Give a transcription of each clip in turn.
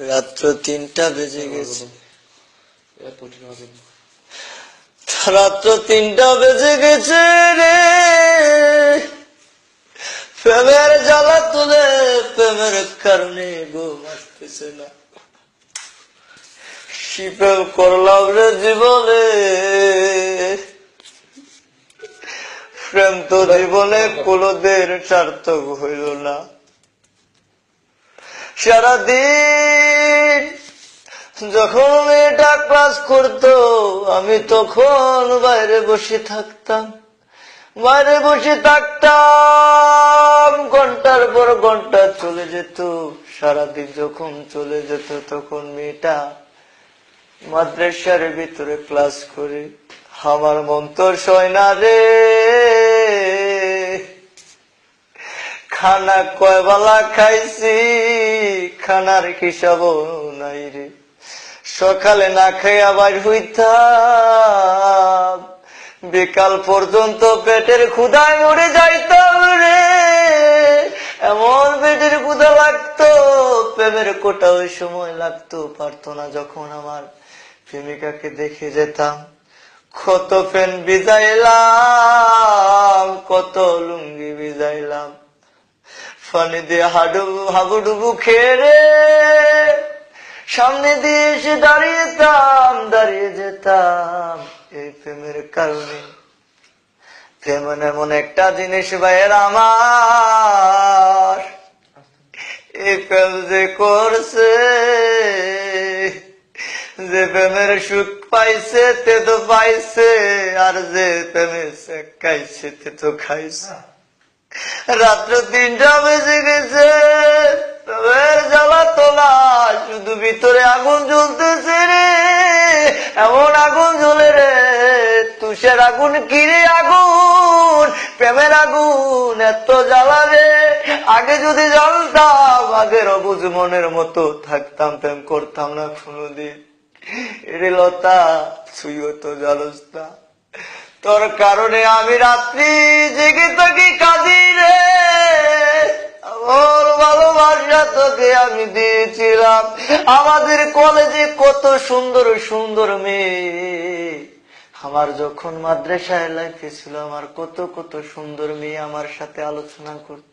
রাত্র 3টা বেজে গেছে। রাত্র 3টা বেজে গেছে রে, প্রেমের জ্বালা তুলে প্রেমের কারণে ঘুম আসতেছে না। শিপেল করলাম রে জীবনে, প্রেম তো জীবনে কোনদিন সার্থক হইল না। সারাদিন যখন মেয়েটা ক্লাস করতো আমি তখন বাইরে বসে থাকতাম, ঘন্টার পর ঘন্টা চলে যেত। সারাদিন যখন চলে যেত তখন মেয়েটা মাদ্রাসার ভিতরে ক্লাস করে। আমার মন তো সয় না রে, খানা কয় বেলা খাইছি খানার হিসাবও নাই রে। সকালে না খাইয়া বাইর হইতাম, বিকাল পর্যন্ত পেটের ক্ষুধায় মরে যাইতাম রে। এমন পেটের ক্ষুধা লাগতো, প্রেমের কোটা ওই সময় লাগতো পারতো না। যখন আমার প্রেমিকাকে দেখে যেতাম, কত পেন ভিজাইলাম, কত লুঙ্গি ভিজাইলাম, পানি দিয়ে হাবুডুবু খেয়ে রে সামনে দিয়ে এসে দাঁড়িয়ে যেতাম। এই প্রেমের কারণে। প্রেম এমন একটা জিনিস ভাইয়ের আমার, এই প্রেম যে করছে, যে প্রেমের সুখ পাইছে তে তো পাইছে, আর যে প্রেমে খাইছে তে তো খাইছে। রাত্র 3টা বেজে গেছে, প্রেমের জ্বালা তোলা, শুধু ভিতরে আগুন জ্বলতেছে রে। এমন আগুন জ্বলে রে, তুষের আগুন কিরে আগুন, প্রেমের আগুন এত জ্বালা রে। আগে যদি জানতাম, আগের অবুঝ মনের মতো থাকতাম, প্রেম করতাম না কোনদিন। এরে লতা তুইও তো জানোস না, তোর কারণে আমি রাত্রি জেগে থাকি কাঁদি রে। আমার ভালোবাসা তোকে আমি দিয়েছিলাম। আমাদের কলেজে কত সুন্দর সুন্দর মেয়ে, আমার যখন মাদ্রাসায় লাইফে ছিল, আমার কত কত সুন্দর মেয়ে আমার সাথে আলোচনা করত,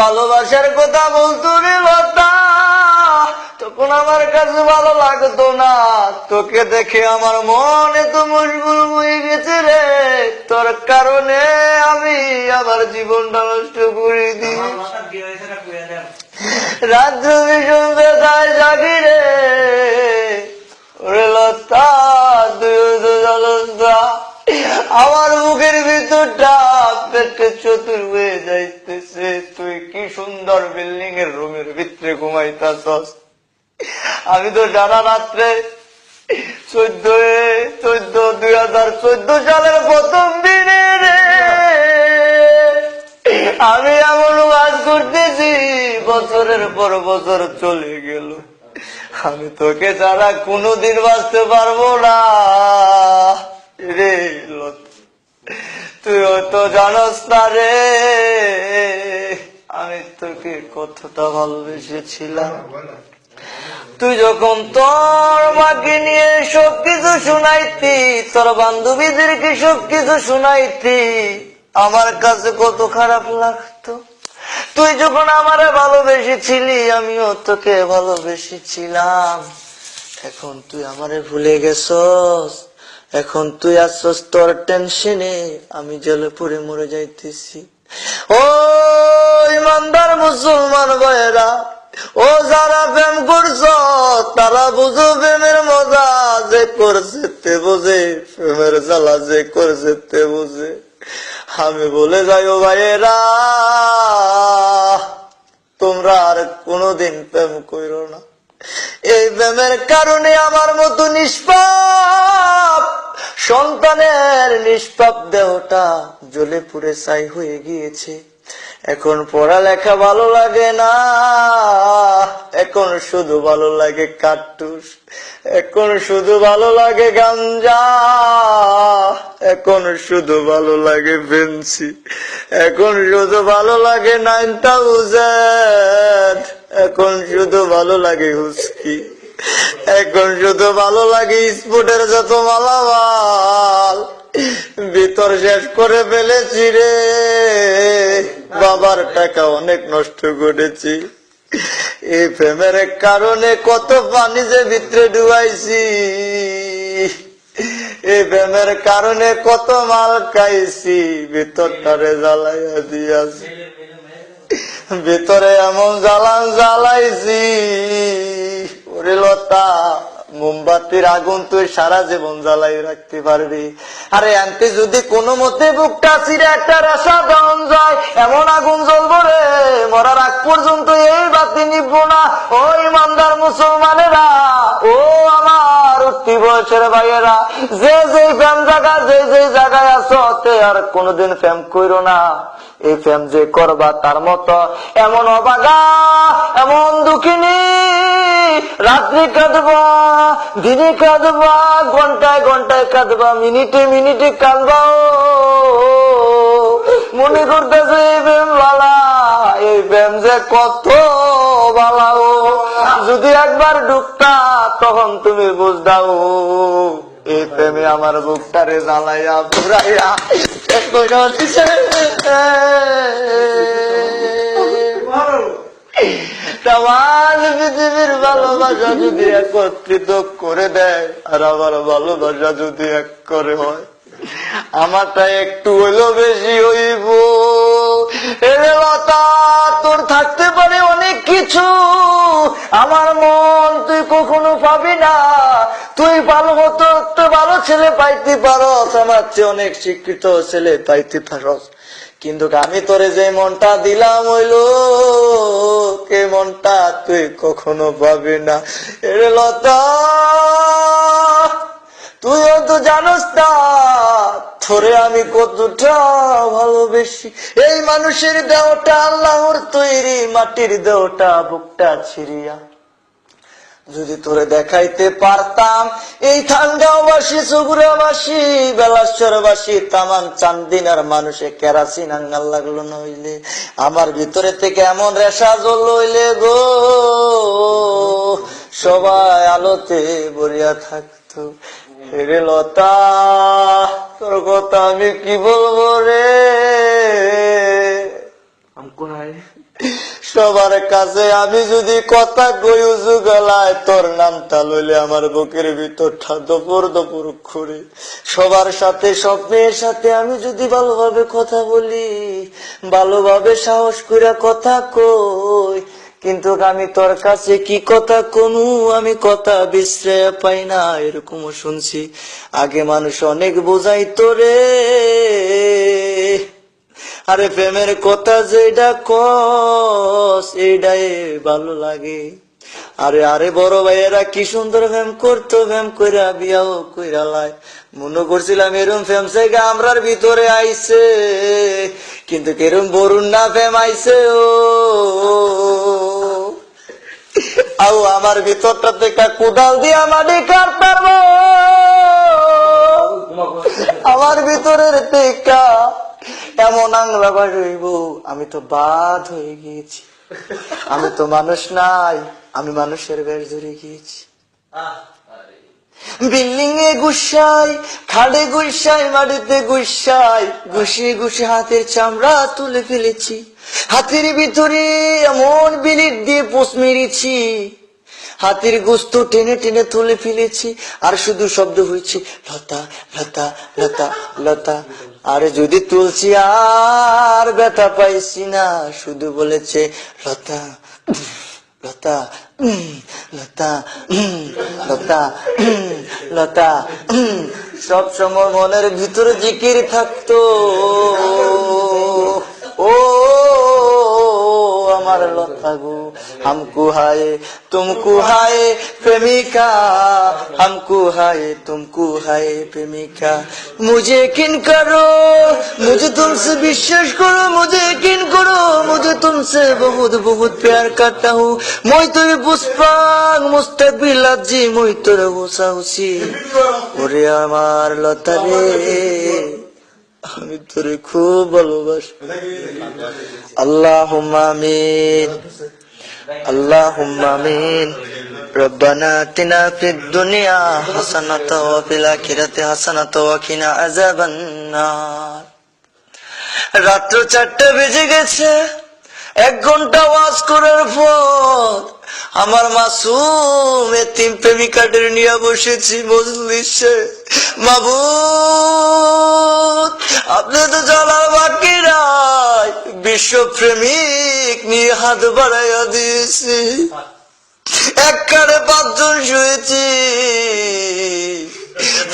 ভালোবাসার কথা বলতো রে লতা। তখন আমার কাছে ভালো লাগতো না, তোকে দেখে আমার মন এত মশগুল হয়ে গেছে রে। তোর কারণে আমি আমার জীবনটা নষ্ট করে দিই। রাত্র ভীষণ বেদায় জাগি রে, ওরে লতা তুই তো জানোস না, আমার মুখের ভিতরটা পেটে চতুর হয়ে যাইতেছে। তুই কি সুন্দর বিল্ডিং এর রুমের ভিতরে ঘুমাইতাছস, আমি তো সারা রাত্রে 2014 সালের প্রথম দিনে রে আমি এমন কাজ করতেছি, বছরের পর বছর চলে গেল, আমি তোকে ছাড়া কোনোদিন বাঁচতে পারবো না রে। তুই তো জানোস না রে, আমি তোকে কতটা ভালোবেসেছিলাম। তুই যখন তোর মাকে নিয়ে সবকিছু শুনাইতি, তোর বান্ধবীদেরকে সবকিছু শুনাইতি, আমার কাছে কত খারাপ লাগতো। তুই যখন আমারে ভালোবেসেছিলি, আমিও তোকে ভালোবেসেছিলাম। এখন তুই আমারে ভুলে গেছস, এখন তুই আসছস তোর টেনশনে, আমি জেলে পড়ে মরে যাইতেছি। ও ইমানদার মুসলমান ভাইয়েরা, ও যারা প্রেম করছ তারা বুঝো প্রেমের মজা, যে করছে তে বোঝে, প্রেমের জ্বালা যে করছে তে বোঝে। আমি বলে যাই ও ভাইয়েরা, তোমরা আর কোনোদিন প্রেম করো না। এই প্রেমের কারণে আমার মতো নিষ্পাপ সন্তানের নিষ্পাপ দেহটা জ্বলে পুড়ে ছাই হয়ে গিয়েছে। এখন পড়ালেখা ভালো লাগে না, এখন শুধু ভালো লাগে কাট্টুস, এখন শুধু ভালো লাগে গাঞ্জা, এখন শুধু ভালো লাগে ফেন্সি, এখন শুধু ভালো লাগে 9000, এখন এখন শুধু ভালো লাগে হুস্কি, এখন শুধু ভালো লাগে স্পোর্টের যত মালামাল ভিতর শেষ করে ফেলেছি রে। বাবার টাকা অনেক নষ্ট করেছি, এই প্রেমের কারণে কত পানি যে ভিতরে ডুবাইছি, এই প্রেমের কারণে কত মাল খাইছি, ভিতরটারে জ্বালাইয়া দিয়াছি, ভিতরে এমন জ্বালান জ্বালাইছি। ওরে লতা, মোমবাতির আগুন তুই সারা জীবন জ্বালাই রাখতে পারবি, আরে আনতে যদি কোনো মতে বুকটা ছিঁড়ে একটা রেশা দেওয়া যায়, এমন আগুন জ্বলবো রে, মরার আগ পর্যন্ত এই বাতি নিব না। ও ইমানদার মুসলমানেরা, ও আমার উঠতি বয়সের ভাইয়েরা, যে যে প্রেম জায়গা, যে যে জায়গায় আছো, তে আর কোনোদিন প্রেম কইরো না। এই প্রেম যে করবা তার মতো এমন অবাগা, এমন দুঃখিনী, রাত্রি কাঁদবা, দিনে কাঁদবা, ঘন্টায় ঘন্টায় কাঁদবা, মিনিটে মিনিটে কাঁদবা। মনে করতেছে এই প্রেম বালা, এই প্রেম যে কত বালা। যদি একবার ঢুকতা তখন তুমি বুঝদাও, এই প্রেমে আমার বুকটারে জ্বালাইয়া পুরাইয়া পৃথিবীর ভালোবাসা যদি একত্রিত করে দেয়, আর আমার ভালোবাসা যদি এক করে হয়, আমারটা একটু হইলো বেশি হইব। এরে লতা, তোর থাকতে পারে অনেক কিছু, আমার মন তুই কখনো পাবি না। তুই ভালো হতো, একটু ভালো ছেলে পাইতে পারস, আমার চেয়ে অনেক শিক্ষিত ছেলে পাইতে পারস, কিন্তু আমি তোরে যে মনটা দিলাম হইলো কে মনটা তুই কখনো পাবি না। এরে লতা, তুইও তো জানোস না তোরে আমি কতটা ভালোবেসি। এই মানুষের দেহটা আল্লাহর তৈরি, মাটির দেহটা বুকটা ছিড়িয়া যদি তোরে দেখাইতে পারতাম, এই ঠান্ডাবাসী, চগুড়াবাসী, বেলাশ্বরবাসী, তামান চান্দিনার মানুষে কেরাসিন আঙ্গাল লাগলো নইলে, আমার ভিতরে থেকে এমন রেশা জ্বল হইলে গো, সবাই আলোতে ভরিয়া থাকতো। হেরে লতা, তোর কথা আমি কি বলবো রে, সবার কাছে আমি যদি কথা কই উজু গলায়, তোর নামটা লইলে আমার বুকের ভিতরটা দপর দপর করে। সবার সাথে, স্বপ্নের সাথে আমি যদি ভালোভাবে কথা বলি, ভালোভাবে সাহস করে কথা কই, কিন্তু আমি তোর কাছে কি কথা কমু, আমি কথা বিশ্রয় পাই না, এরকমও শুনছি। আগে মানুষ অনেক বোঝাইতো রে, আরে প্রেমের কথা যেটা কস এইটাই ভালো লাগে। আরে আরে বড় ভাইয়েরা কি সুন্দর প্রেম করতো, প্রেম কইরা বিয়াও কইরা লাই। মনে করছিলাম এরম প্রেম জায়গা আমরার ভিতরে আইছে, কিন্তু কেরম বরুণ না প্রেম আইছে। ও আও আমার ভিতরটা থেকে কোদাল দিয়া মাটি কাটতাম, আমার ভিতরের থেকে এমন আংলা বার হইব, আমি তো বাদ হয়ে গিয়েছি, আমি তো মানুষ নাই, আমি মানুষের বেশ ধরে গিয়েছি। বিল্ডিং এ গুসাই, খাড়ে গুসাই, মাটিতে গুসাই, ঘুষিয়ে ঘুষিয়ে হাতের চামড়া তুলে ফেলেছি, হাতের ভিতরে এমন বিলিট দিয়ে পোষ মেরেছি, হাতের গোস্ত টেনে টেনে তুলে ফেলেছি, আর শুধু শব্দ হয়েছে লতা লতা লতা লতা। আরে যদি তুলছি আর ব্যথা পাইছি না, শুধু বলেছে লতা লতা লতা লতা লতা। সব সময় মনের ভিতরে জিকির থাকতো, ও আমার লতা গো, हमको हाय तुमको हाय प्रेमिका, हमको हाय तुमको हाय प्रेमिका। मुझे यकीन करो, मुझे तुमसे विश्वास करो, मुझे यकीन करो, मुझे तुमसे बहुत बहुत प्यार करता हूँ। मैं তোরে পুষ্পাং মুস্তাকবিল আজি, মই তোরে বসা উসি। ওরে আমার লতা রে, আমি তোরে খুব ভালোবাসি। আল্লাহুম্মা আমিন। আল্লাহুম্মা আমিন। রব্বানা আতিনা ফিদ দুনিয়া হাসানাতাও ওয়া ফিল আখিরাতি হাসানাতাও ওয়া কিনা আযাবান নার। রাত্র 4টা বেজে গেছে। 1 ঘন্টা ওয়াজ করার পর আমার মাসুম এতিম প্রেমিকাদের নিয়ে বসেছি মজলিসে। মাবুদ, আপনি তো চলার বাকি নাই, বিশ্ব প্রেমিক নিয়ে হাত বাড়াইয়া দিয়েছি। এক কারে 5 জন শুয়েছি।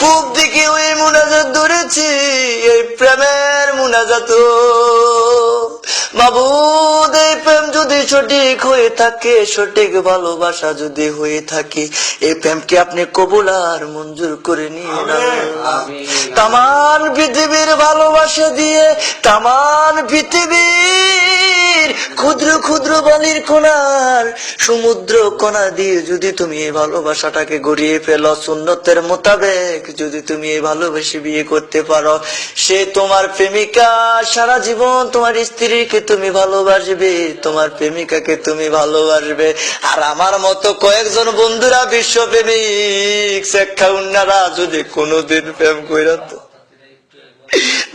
পূব দিকে ওই মুনাজাত ধরেছি, এই প্রেমের মুনাজাত। মাবুদ, এই প্রেম যদি সঠিক হয়ে থাকে, সঠিক ভালোবাসা যদি হয়ে থাকে, এই প্রেমকে আপনি কবুল আর মঞ্জুর করে নিয়ে নেন। তামান পৃথিবীর ভালোবাসা দিয়ে, তামান পৃথিবীর ক্ষুদ্র ক্ষুদ্র বালির কণার সমুদ্র কণা দিয়ে যদি তুমি এই ভালোবাসাটাকে গড়িয়ে ফেলো, সুন্নতের মোতাবেক যদি তুমি এই ভালোবেসে বিয়ে করতে পারো, সে তোমার প্রেমিকা। সারা জীবন তোমার স্ত্রীকে তুমি ভালোবাসবে, তোমার প্রেমিকাকে তুমি ভালোবাসবে। আর আমার মতো কয়েকজন বন্ধুরা বিশ্ব প্রেমিক শেখা উন্নারা যদি কোনোদিন প্রেম কইরা তো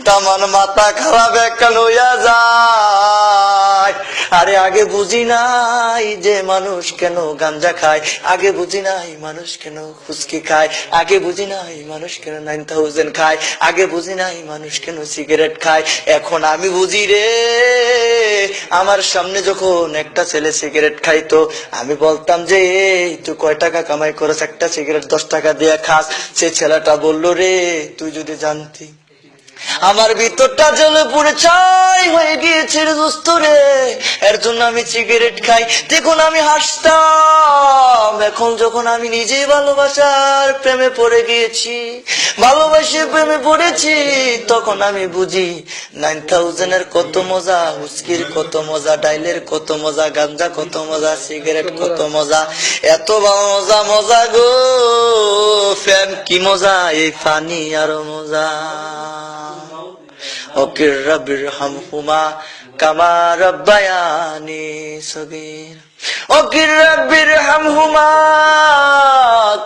তামান মাথা খারাপ একখান হইয়া যায়। আরে আগে বুঝি নাই যে মানুষ কেন গাঞ্জা খায়, আগে বুঝি নাই মানুষ কেন ফুচকি খায়, আগে বুঝি নাই মানুষ কেন 9000 খায়, আগে বুঝি নাই মানুষ কেন সিগারেট খায়। এখন আমি বুঝি রে। আমার সামনে যখন একটা ছেলে সিগারেট খাইতো, আমি বলতাম যে এই তুই কয় টাকা কামাই করছ, একটা সিগারেট 10 টাকা দিয়ে খাস। সে ছেলেটা বলল, রে তুই যদি জানতি আমার ভিতরটা জ্বলে পুড়ে ছাই হয়ে গিয়েছে রে দোস্ত রে, এর জন্য আমি সিগারেট খাই। দেখুন আমি হাসতাম। এখন যখন আমি নিজেই ভালোবাসার প্রেমে পড়ে গিয়েছি, ভালোবাসে প্রেমে পড়েছি, তখন আমি বুঝি 9000 কত মজা, হুস্কির কত মজা, ডাইলের কত মজা, গাঞ্জা কত মজা, সিগারেট কত মজা। এত মজা মজা গো, প্রেম কি মজা, এই পানি আরো মজা। ওকির রব্বির হামহুমা কামা রব্বায়ানি সগীর। ওকির রব্বির হামহুমা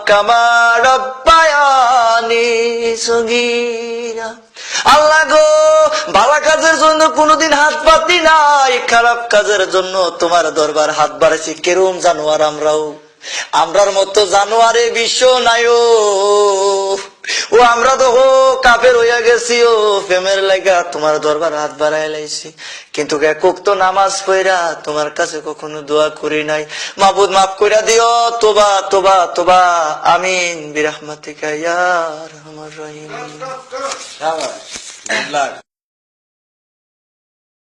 কামা রব্বায়ানি সগীর। আল্লাহ গো, ভালো কাজের জন্য কোনোদিন হাত পাতি নাই, খারাপ কাজের জন্য তোমার দরবার হাত বাড়াইছি। কেরম জানোয়ার আমরার মতো জানোয়ারে বিশ্ব নাই ও। আমরা তো কাফের হইয়া গেছি ও, প্রেমের লাগা তোমার দরবার হাত বাড়াই লাইছি, কিন্তু একক তো নামাজ পড়া তোমার কাছে কখনো দোয়া করি নাই। মাবুদ মাফ কইরা দিও, তোবা তোবা তোবা, আমিন বিরহমাতিকা ইয়া আরহামার রাহিম।